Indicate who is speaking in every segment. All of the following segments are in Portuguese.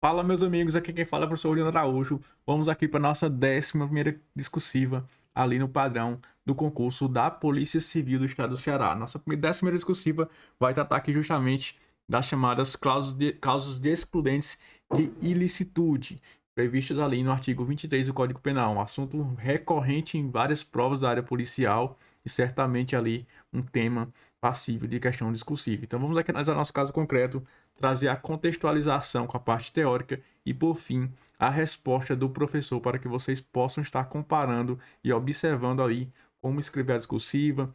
Speaker 1: Fala, meus amigos, aqui quem fala é o professor Leandro Araújo. Vamos aqui para nossa 11ª discursiva ali no padrão do concurso da Polícia Civil do Estado do Ceará. Nossa 11ª discursiva vai tratar aqui justamente das chamadas cláusulas de excludentes de ilicitude, previstas ali no artigo 23 do Código Penal, um assunto recorrente em várias provas da área policial e certamente ali um tema passível de questão discursiva. Então vamos aqui analisar nosso caso concreto, trazer a contextualização com a parte teórica e, por fim, a resposta do professor para que vocês possam estar comparando e observando ali como escrever a discursiva,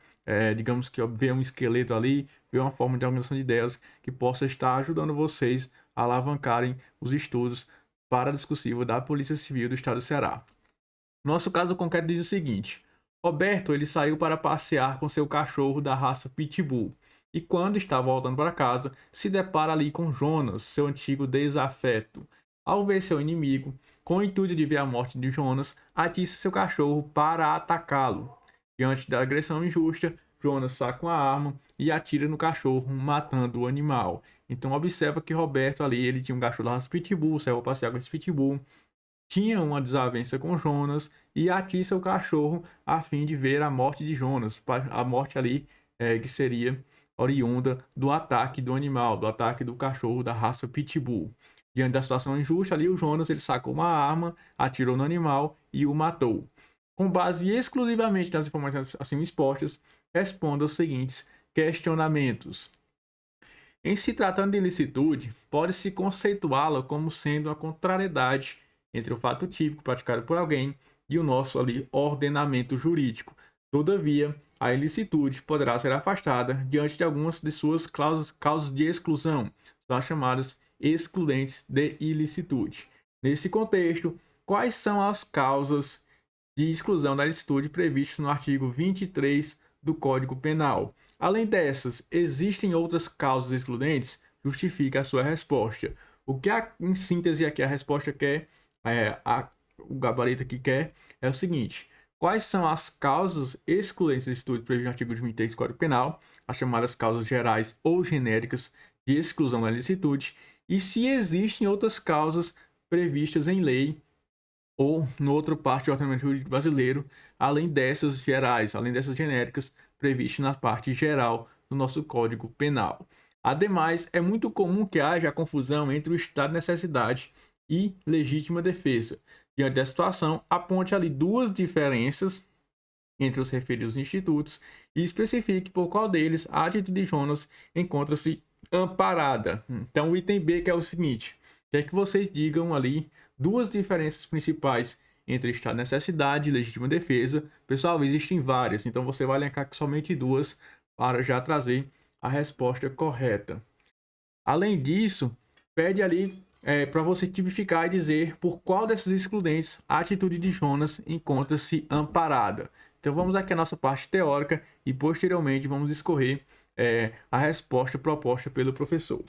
Speaker 1: digamos que ver um esqueleto ali, ver uma forma de organização de ideias que possa estar ajudando vocês a alavancarem os estudos para a discursiva da Polícia Civil do Estado do Ceará. Nosso caso concreto diz o seguinte: Roberto ele saiu para passear com seu cachorro da raça Pitbull e quando está voltando para casa se depara ali com Jonas, seu antigo desafeto. Ao ver seu inimigo, com o intuito de ver a morte de Jonas, atiça seu cachorro para atacá-lo. Diante da agressão injusta, Jonas saca uma arma e atira no cachorro, matando o animal. Então observa que Roberto ali, ele tinha um cachorro da raça Pitbull, saiu a passear com esse Pitbull, tinha uma desavença com Jonas e atiça o cachorro a fim de ver a morte de Jonas, a morte ali que seria oriunda do ataque do animal, do ataque do cachorro da raça Pitbull. Diante da situação injusta ali, o Jonas ele sacou uma arma, atirou no animal e o matou. Com base exclusivamente nas informações assim expostas, responda os seguintes questionamentos. Em se tratando de ilicitude, pode-se conceituá-la como sendo a contrariedade entre o fato típico praticado por alguém e o nosso ali ordenamento jurídico. Todavia, a ilicitude poderá ser afastada diante de algumas de suas causas de exclusão, são as chamadas excludentes de ilicitude. Nesse contexto, quais são as causas de exclusão da ilicitude previstas no artigo 23 do Código Penal? Além dessas, existem outras causas excludentes? Justifica a sua resposta. O que, em síntese, aqui a resposta quer, o gabarito aqui quer, é o seguinte: quais são as causas excludentes da ilicitude previstas no artigo 23 do Código Penal, as chamadas causas gerais ou genéricas de exclusão da ilicitude, e se existem outras causas previstas em lei ou no outro parte do ordenamento jurídico brasileiro, além dessas gerais, além dessas genéricas, previstas na parte geral do nosso Código Penal. Ademais, é muito comum que haja confusão entre o estado de necessidade e legítima defesa. Diante dessa situação, aponte ali duas diferenças entre os referidos institutos e especifique por qual deles a atitude de Jonas encontra-se amparada. Então, o item B que é o seguinte: quer que vocês digam ali duas diferenças principais entre estado de necessidade e legítima defesa. Pessoal, existem várias, então você vai elencar somente duas para já trazer a resposta correta. Além disso, pede ali para você tipificar e dizer por qual dessas excludentes a atitude de Jonas encontra-se amparada. Então vamos aqui à nossa parte teórica e posteriormente vamos escorrer a resposta proposta pelo professor.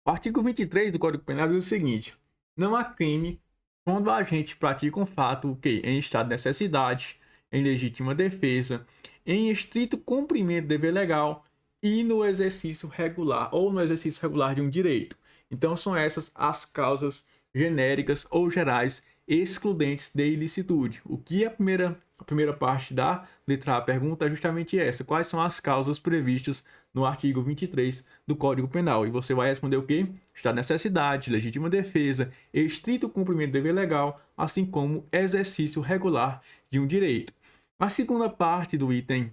Speaker 1: O artigo 23 do Código Penal diz o seguinte: não há crime quando a agente pratica um fato que, em estado de necessidade, em legítima defesa, em estrito cumprimento do dever legal e no exercício regular ou no exercício regular de um direito. Então são essas as causas genéricas ou gerais excludentes de ilicitude. O que a primeira parte da letra A pergunta é justamente essa: quais são as causas previstas no artigo 23 do Código Penal? E você vai responder o quê? Estado de necessidade, legítima defesa, estrito cumprimento do dever legal, assim como exercício regular de um direito. A segunda parte do item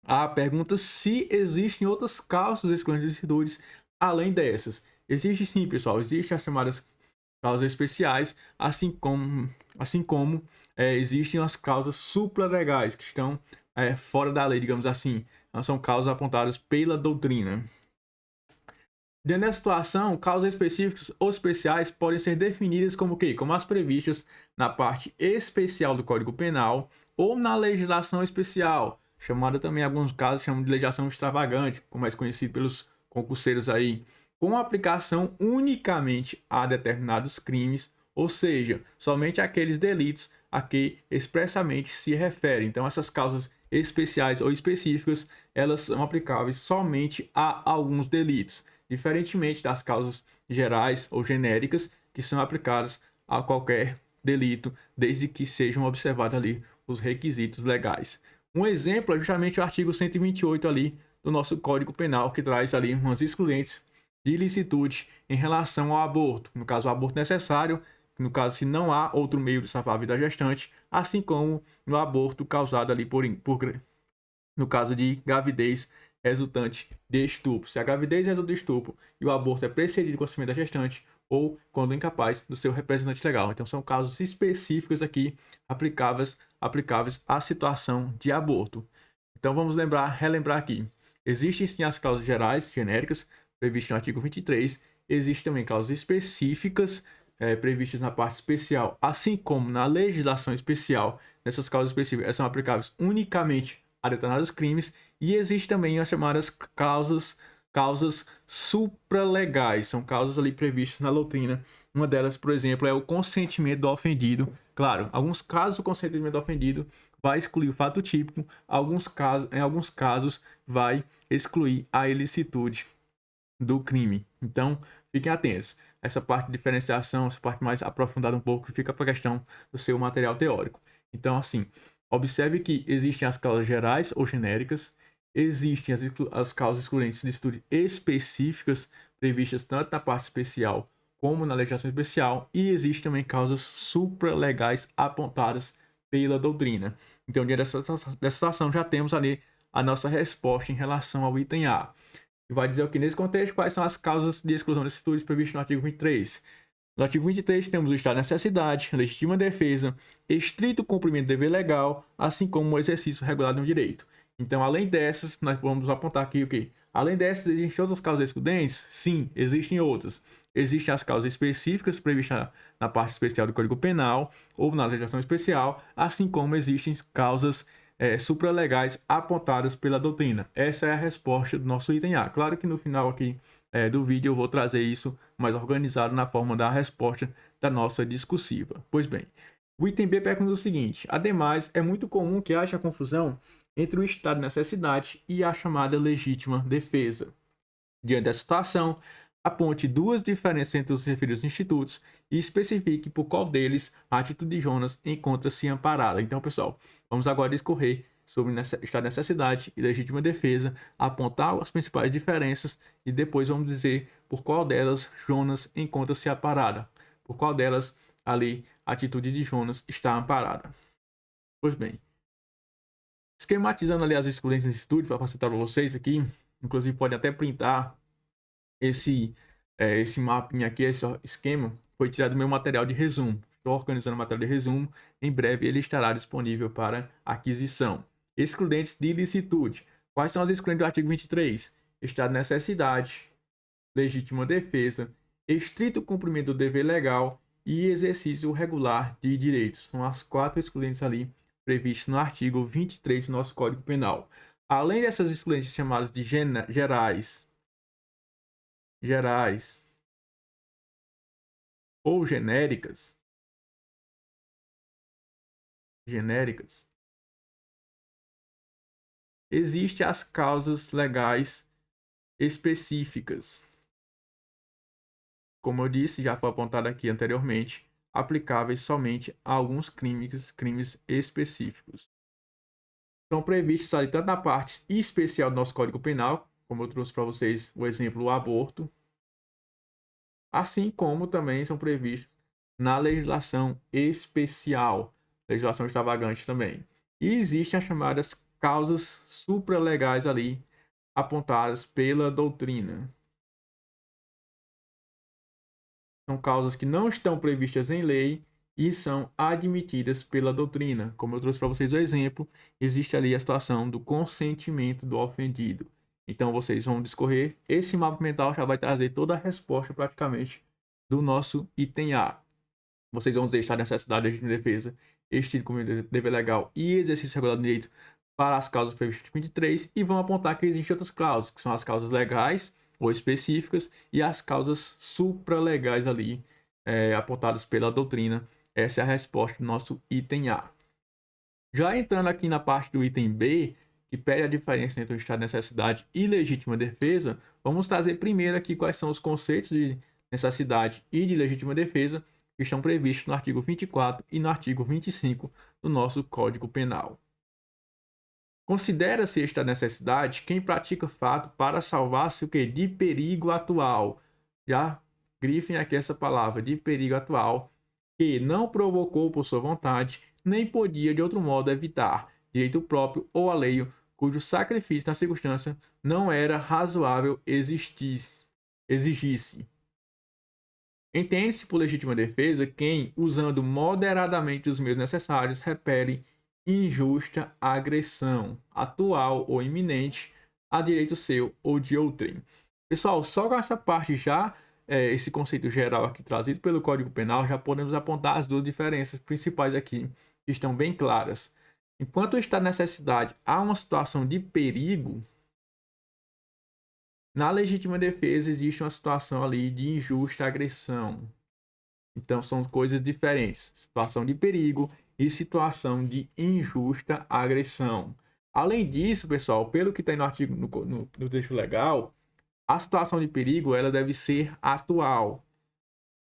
Speaker 1: A pergunta se existem outras causas excludentes de ilicitudes além dessas. Existe sim, pessoal. Existem as chamadas causas especiais, assim como existem as causas supralegais, que estão fora da lei, digamos assim. Não são causas apontadas pela doutrina. Dentro dessa situação, causas específicas ou especiais podem ser definidas como o quê? Como as previstas na parte especial do Código Penal ou na legislação especial, chamada também em alguns casos chamam de legislação extravagante, como mais conhecido pelos concurseiros aí, com aplicação unicamente a determinados crimes, ou seja, somente aqueles delitos a que expressamente se refere. Então, essas causas especiais ou específicas, elas são aplicáveis somente a alguns delitos. diferentemente das causas gerais ou genéricas que são aplicadas a qualquer delito, desde que sejam observados ali os requisitos legais. Um exemplo é justamente o artigo 128 ali do nosso Código Penal, que traz ali umas excludentes de ilicitude em relação ao aborto. No caso, o aborto necessário, no caso, se não há outro meio de salvar a vida da gestante, assim como no aborto causado ali no caso de gravidez resultante de estupro. Se a gravidez resulta de estupro e o aborto é precedido do conhecimento da gestante, ou quando incapaz do seu representante legal. Então, são casos específicos aqui aplicáveis à situação de aborto. Então, vamos relembrar aqui. Existem sim as causas gerais, genéricas, previstas no artigo 23. Existem também causas específicas, previstas na parte especial, assim como na legislação especial. Nessas causas específicas, elas são aplicáveis unicamente a determinados crimes. E existem também as chamadas causas supralegais, são causas ali previstas na doutrina. Uma delas, por exemplo, é o consentimento do ofendido. Claro, alguns casos o consentimento do ofendido vai excluir o fato típico, em alguns casos vai excluir a ilicitude do crime. Então, fiquem atentos. Essa parte de diferenciação, essa parte mais aprofundada um pouco, fica para a questão do seu material teórico. Então, assim, observe que existem as causas gerais ou genéricas, existem as causas excludentes de estudo específicas, previstas tanto na parte especial como na legislação especial, e existem também causas supralegais apontadas pela doutrina. Então, diante dessa situação, já temos ali a nossa resposta em relação ao item A. E vai dizer aqui, nesse contexto, quais são as causas de exclusão desses estudos previstas no artigo 23. No artigo 23, temos o estado de necessidade, legítima defesa, estrito cumprimento do dever legal, assim como o exercício regular de um direito. Então, além dessas, nós vamos apontar aqui o quê? Além dessas, existem outras causas excludentes? Sim, existem outras. Existem as causas específicas previstas na parte especial do Código Penal ou na legislação especial, assim como existem causas supralegais apontadas pela doutrina. Essa é a resposta do nosso item A. Claro que no final aqui do vídeo eu vou trazer isso mais organizado na forma da resposta da nossa discursiva. Pois bem, o item B pergunta o seguinte: ademais, é muito comum que haja confusão entre o estado de necessidade e a chamada legítima defesa. Diante dessa situação, aponte duas diferenças entre os referidos institutos e especifique por qual deles a atitude de Jonas encontra-se amparada. Então, pessoal, vamos agora discorrer sobre estado de necessidade e legítima defesa, apontar as principais diferenças e depois vamos dizer por qual delas Jonas encontra-se amparada, por qual delas ali a atitude de Jonas está amparada. Pois bem, esquematizando ali as excludentes do instituto para facilitar para vocês aqui, inclusive pode até printar esse mapinha aqui, esse esquema, foi tirado do meu material de resumo. Estou organizando o material de resumo. Em breve ele estará disponível para aquisição. Excludentes de ilicitude. Quais são as excludentes do artigo 23? Estado de necessidade, legítima defesa, estrito cumprimento do dever legal e exercício regular de direitos. São as 4 excludentes ali previstas no artigo 23 do nosso Código Penal. Além dessas excludentes chamadas de gerais ou genéricas, existem as causas legais específicas. Como eu disse, já foi apontado aqui anteriormente, aplicáveis somente a alguns crimes específicos. São previstos ali tanto na parte especial do nosso Código Penal, como eu trouxe para vocês o exemplo do aborto, assim como também são previstos na legislação especial, legislação extravagante também. E existem as chamadas causas supralegais ali, apontadas pela doutrina. São causas que não estão previstas em lei e são admitidas pela doutrina. Como eu trouxe para vocês o exemplo, existe ali a situação do consentimento do ofendido. Então, vocês vão discorrer. Esse mapa mental já vai trazer toda a resposta, praticamente, do nosso item A. Vocês vão dizer estado de necessidade, legítima defesa, estilo como dever legal e exercício regular do direito para as causas previstas no 23 e vão apontar que existem outras causas, que são as causas legais ou específicas e as causas supralegais ali, apontadas pela doutrina. Essa é a resposta do nosso item A. Já entrando aqui na parte do item B, que pede a diferença entre o estado de necessidade e legítima defesa, vamos trazer primeiro aqui quais são os conceitos de necessidade e de legítima defesa que estão previstos no artigo 24 e no artigo 25 do nosso Código Penal. Considera-se esta necessidade quem pratica fato para salvar-se o que? De perigo atual. Já grifem aqui essa palavra, de perigo atual, que não provocou por sua vontade, nem podia de outro modo evitar, direito próprio ou alheio, cujo sacrifício na circunstância não era razoável exigisse. Entende-se por legítima defesa quem, usando moderadamente os meios necessários, repele injusta agressão, atual ou iminente, a direito seu ou de outrem. Pessoal, só com essa parte já, esse conceito geral aqui trazido pelo Código Penal, já podemos apontar as duas diferenças principais aqui, que estão bem claras. Enquanto está necessidade, há uma situação de perigo, na legítima defesa existe uma situação ali de injusta agressão. Então são coisas diferentes. Situação de perigo e situação de injusta agressão. Além disso, pessoal, pelo que tem no artigo, no texto legal, a situação de perigo ela deve ser atual.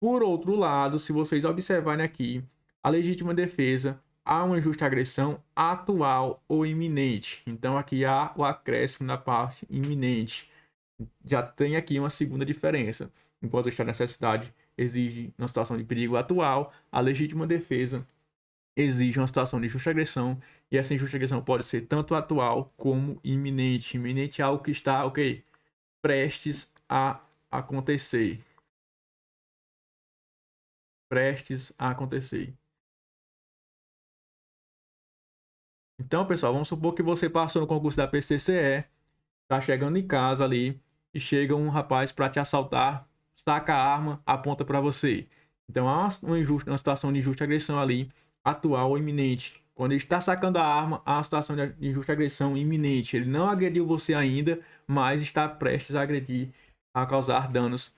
Speaker 1: Por outro lado, se vocês observarem aqui, a legítima defesa há uma injusta agressão atual ou iminente. Então aqui há o acréscimo na parte iminente. Já tem aqui uma segunda diferença. Enquanto está necessidade exige uma situação de perigo atual, a legítima defesa exige uma situação de injusta agressão, e essa injusta agressão pode ser tanto atual como iminente. Iminente é algo que está, ok, prestes a acontecer. Prestes a acontecer. Então, pessoal, vamos supor que você passou no concurso da PCCE, tá chegando em casa ali, e chega um rapaz para te assaltar, saca a arma, aponta para você. Então há uma situação de injusta agressão ali, atual ou iminente. Quando ele está sacando a arma, há uma situação de injusta agressão iminente. Ele não agrediu você ainda, mas está prestes a agredir, a causar danos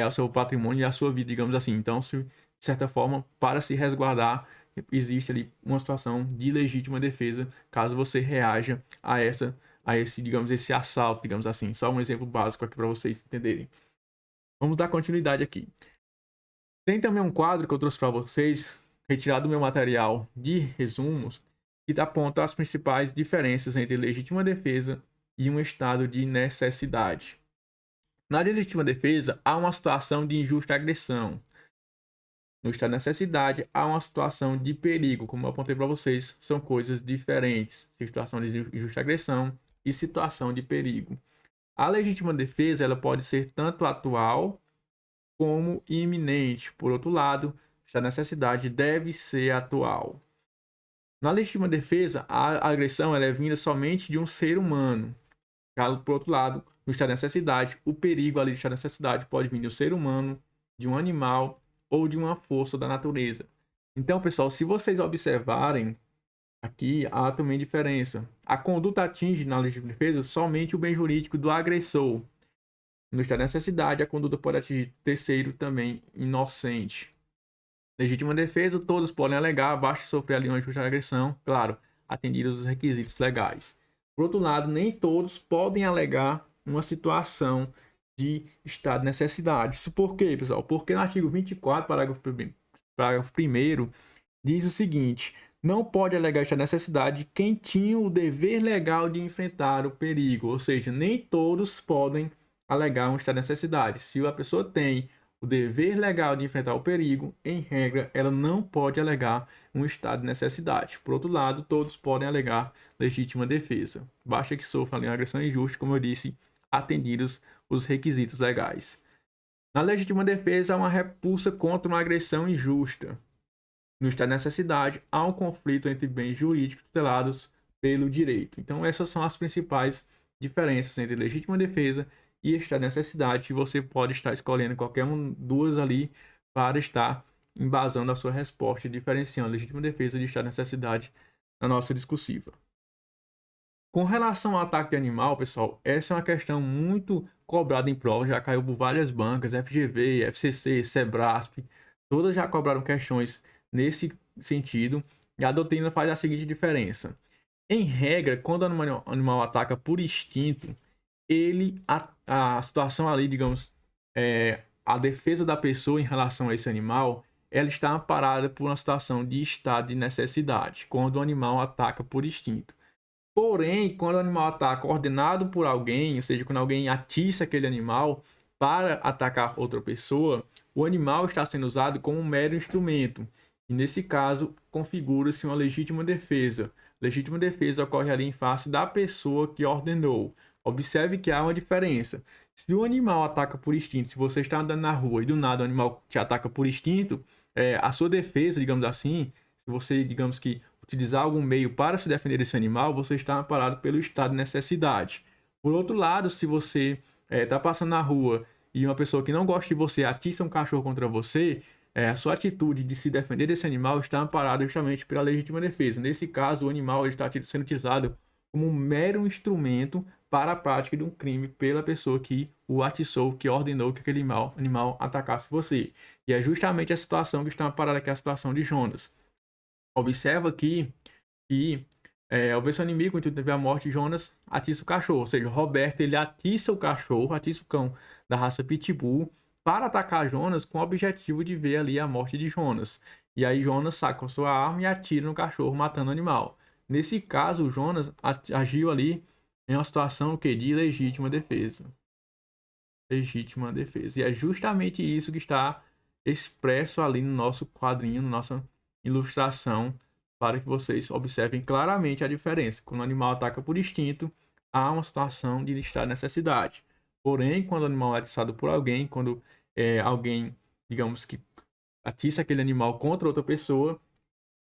Speaker 1: ao seu patrimônio e à sua vida, digamos assim. Então, de certa forma, para se resguardar, existe ali uma situação de legítima defesa, caso você reaja a esse, digamos, esse assalto, digamos assim. Só um exemplo básico aqui para vocês entenderem. Vamos dar continuidade aqui. Tem também um quadro que eu trouxe para vocês, retirado do meu material de resumos, que aponta as principais diferenças entre legítima defesa e um estado de necessidade. Na legítima defesa, há uma situação de injusta agressão. No estado de necessidade, há uma situação de perigo. Como eu apontei para vocês, são coisas diferentes. Situação de injusta agressão e situação de perigo. A legítima defesa ela pode ser tanto atual como iminente. Por outro lado, a necessidade deve ser atual. Na legítima defesa, a agressão ela é vinda somente de um ser humano. Por outro lado, no estado de necessidade, o perigo ali do estado de necessidade pode vir de um ser humano, de um animal ou de uma força da natureza. Então, pessoal, se vocês observarem, aqui há também diferença. A conduta atinge na legítima defesa somente o bem jurídico do agressor. No estado de necessidade, a conduta pode atingir terceiro também inocente. Legítima defesa, todos podem alegar, basta sofrer ali uma injusta agressão, claro, atendidos os requisitos legais. Por outro lado, nem todos podem alegar uma situação de estado de necessidade. Isso por quê, pessoal? Porque no artigo 24, parágrafo 1º, diz o seguinte: não pode alegar esta necessidade quem tinha o dever legal de enfrentar o perigo. Ou seja, nem todos podem alegar um estado de necessidade. Se a pessoa tem o dever legal de enfrentar o perigo, em regra, ela não pode alegar um estado de necessidade. Por outro lado, todos podem alegar legítima defesa. Basta que sofra ali uma agressão injusta, como eu disse, atendidos os requisitos legais. Na legítima defesa, há uma repulsa contra uma agressão injusta. No estado de necessidade, há um conflito entre bens jurídicos tutelados pelo direito. Então, essas são as principais diferenças entre legítima defesa e estado de necessidade. Você pode estar escolhendo qualquer duas ali para estar embasando a sua resposta, diferenciando legítima defesa de estado de necessidade na nossa discursiva. Com relação ao ataque de animal, pessoal, essa é uma questão muito cobrada em prova, já caiu por várias bancas, FGV, FCC, Sebrasp, todas já cobraram questões nesse sentido, e a doutrina faz a seguinte diferença. Em regra, quando o animal ataca por instinto, a situação ali, digamos, a defesa da pessoa em relação a esse animal, ela está amparada por uma situação de estado de necessidade, quando o animal ataca por instinto. Porém, quando o animal ataca ordenado por alguém, ou seja, quando alguém atiça aquele animal para atacar outra pessoa, o animal está sendo usado como um mero instrumento. E nesse caso, configura-se uma legítima defesa. Legítima defesa ocorre ali em face da pessoa que ordenou. Observe que há uma diferença. Se o animal ataca por instinto, se você está andando na rua e do nada o animal te ataca por instinto, a sua defesa, digamos assim, se você, digamos que utilizar algum meio para se defender desse animal, você está amparado pelo estado de necessidade. Por outro lado, se você está passando na rua e uma pessoa que não gosta de você atiça um cachorro contra você, a sua atitude de se defender desse animal está amparada justamente pela legítima defesa. Nesse caso, o animal está sendo utilizado como um mero instrumento para a prática de um crime pela pessoa que o atiçou, que ordenou que aquele animal atacasse você. E é justamente a situação que está amparada aqui, a situação de Jonas. Observa aqui que, ao ver seu inimigo, então teve a morte, Jonas atiça o cachorro. Ou seja, Roberto ele atiça o cachorro, atiça o cão da raça Pitbull para atacar Jonas com o objetivo de ver ali a morte de Jonas. E aí Jonas saca a sua arma e atira no cachorro, matando o animal. Nesse caso, o Jonas agiu ali em uma situação de legítima defesa. Legítima defesa. E é justamente isso que está expresso ali no nosso quadrinho, na nossa ilustração, para que vocês observem claramente a diferença. Quando o animal ataca por instinto, há uma situação de estado de necessidade. Porém, quando o animal é atiçado por alguém, quando alguém, digamos que atiça aquele animal contra outra pessoa,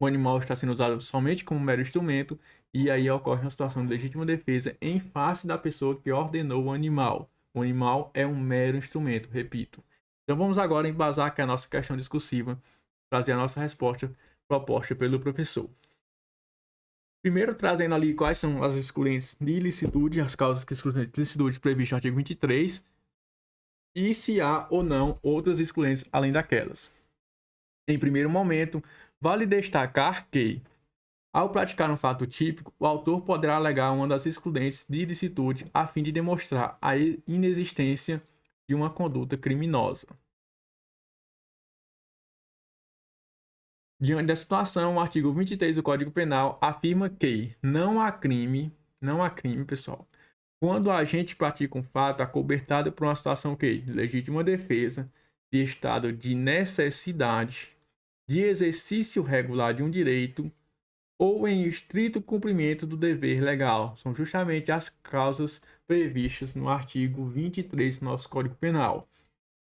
Speaker 1: o animal está sendo usado somente como mero instrumento, e aí ocorre uma situação de legítima defesa em face da pessoa que ordenou o animal. O animal é um mero instrumento, repito. Então vamos agora embasar aqui a nossa questão discursiva, trazer a nossa resposta proposta pelo professor. Primeiro, trazendo ali quais são as excludentes de ilicitude, as causas que excludentes de ilicitude previstas no artigo 23, e se há ou não outras excludentes além daquelas. Em primeiro momento, vale destacar que, ao praticar um fato típico, o autor poderá alegar uma das excludentes de ilicitude a fim de demonstrar a inexistência de uma conduta criminosa. Diante da situação, o artigo 23 do Código Penal afirma que não há crime, pessoal, quando o agente pratica um fato acobertado por uma situação de legítima defesa, de estado de necessidade, de exercício regular de um direito ou em estrito cumprimento do dever legal. São justamente as causas previstas no artigo 23 do nosso Código Penal.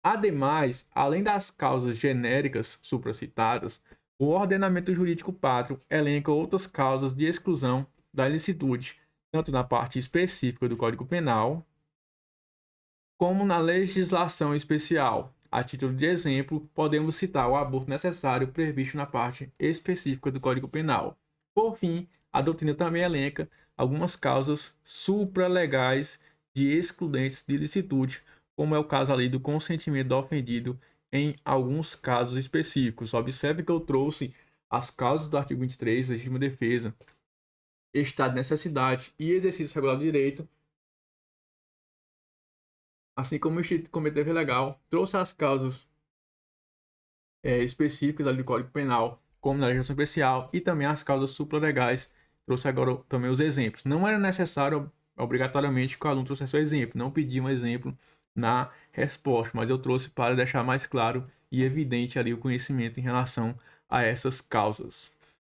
Speaker 1: Ademais, além das causas genéricas supracitadas, o ordenamento jurídico pátrio elenca outras causas de exclusão da ilicitude, tanto na parte específica do Código Penal, como na legislação especial. A título de exemplo, podemos citar o aborto necessário previsto na parte específica do Código Penal. Por fim, a doutrina também elenca algumas causas supralegais de excludentes de ilicitude, como é o caso ali do consentimento do ofendido em alguns casos específicos. Observe que eu trouxe as causas do artigo 23, legítima defesa, estado de necessidade e exercício regular do direito, assim como o Instituto Comitê Legal trouxe as causas específicas ali do Código Penal, como na legislação especial, e também as causas supralegais, trouxe agora também os exemplos. Não era necessário, obrigatoriamente, que o aluno trouxesse o exemplo, não pedi um exemplo na resposta, mas eu trouxe para deixar mais claro e evidente ali o conhecimento em relação a essas causas.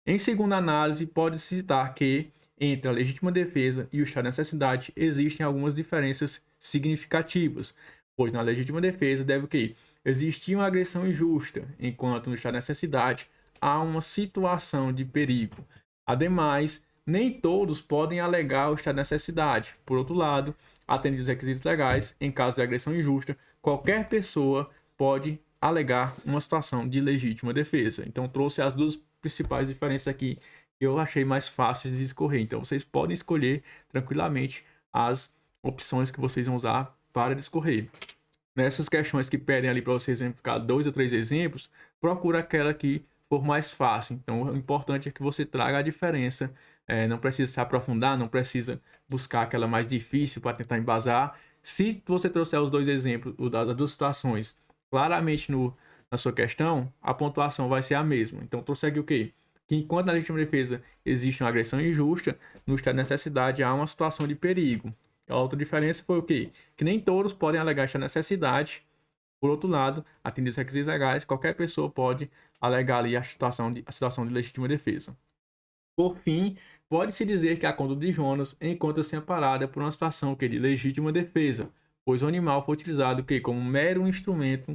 Speaker 1: Em segunda análise, pode-se citar que entre a legítima defesa e o estado de necessidade existem algumas diferenças significativas, pois na legítima defesa deve existir uma agressão injusta, enquanto no estado de necessidade há uma situação de perigo. Ademais, nem todos podem alegar o estado de necessidade. Por outro lado, atendidos os requisitos legais, em caso de agressão injusta, qualquer pessoa pode alegar uma situação de legítima defesa. Então, trouxe as duas principais diferenças aqui que eu achei mais fáceis de escolher. Então, vocês podem escolher tranquilamente as opções que vocês vão usar para discorrer. Nessas questões que pedem ali para você exemplificar 2 ou 3 exemplos, procura aquela que for mais fácil. Então, o importante é que você traga a diferença. Não precisa se aprofundar, não precisa buscar aquela mais difícil para tentar embasar. Se você trouxer os dois exemplos, das duas situações, claramente na sua questão, a pontuação vai ser a mesma. Então, prossegue o quê? Que enquanto na legítima defesa existe uma agressão injusta, no estado de necessidade há uma situação de perigo. A outra diferença foi o quê? Que nem todos podem alegar esta necessidade. Por outro lado, atendidos os requisitos legais, qualquer pessoa pode alegar ali a situação de legítima defesa. Por fim, pode-se dizer que a conduta de Jonas encontra-se amparada por uma situação de legítima defesa, pois o animal foi utilizado como mero instrumento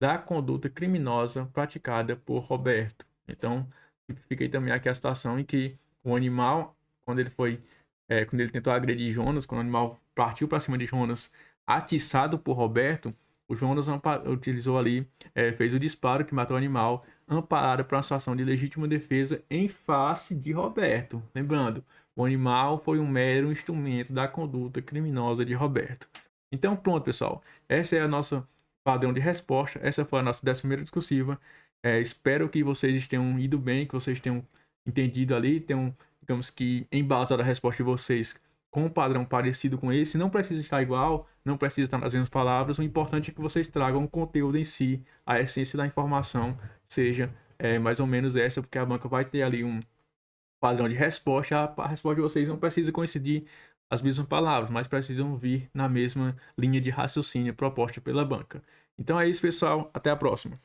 Speaker 1: da conduta criminosa praticada por Roberto. Então, fiquei também aqui a situação em que o animal, quando ele tentou agredir Jonas, quando o animal partiu para cima de Jonas, atiçado por Roberto, o Jonas utilizou ali, fez o disparo que matou o animal, amparado para uma situação de legítima defesa em face de Roberto. Lembrando, o animal foi um mero instrumento da conduta criminosa de Roberto. Então, pronto, pessoal. Essa é a nossa padrão de resposta. Essa foi a nossa 11ª discursiva. Espero que vocês tenham ido bem, que vocês tenham entendido ali, tenham, digamos que, embasado a resposta de vocês com um padrão parecido com esse. Não precisa estar igual, não precisa estar nas mesmas palavras. O importante é que vocês tragam o conteúdo em si, a essência da informação, seja mais ou menos essa, porque a banca vai ter ali um padrão de resposta. A resposta de vocês não precisa coincidir as mesmas palavras, mas precisam vir na mesma linha de raciocínio proposta pela banca. Então é isso, pessoal. Até a próxima.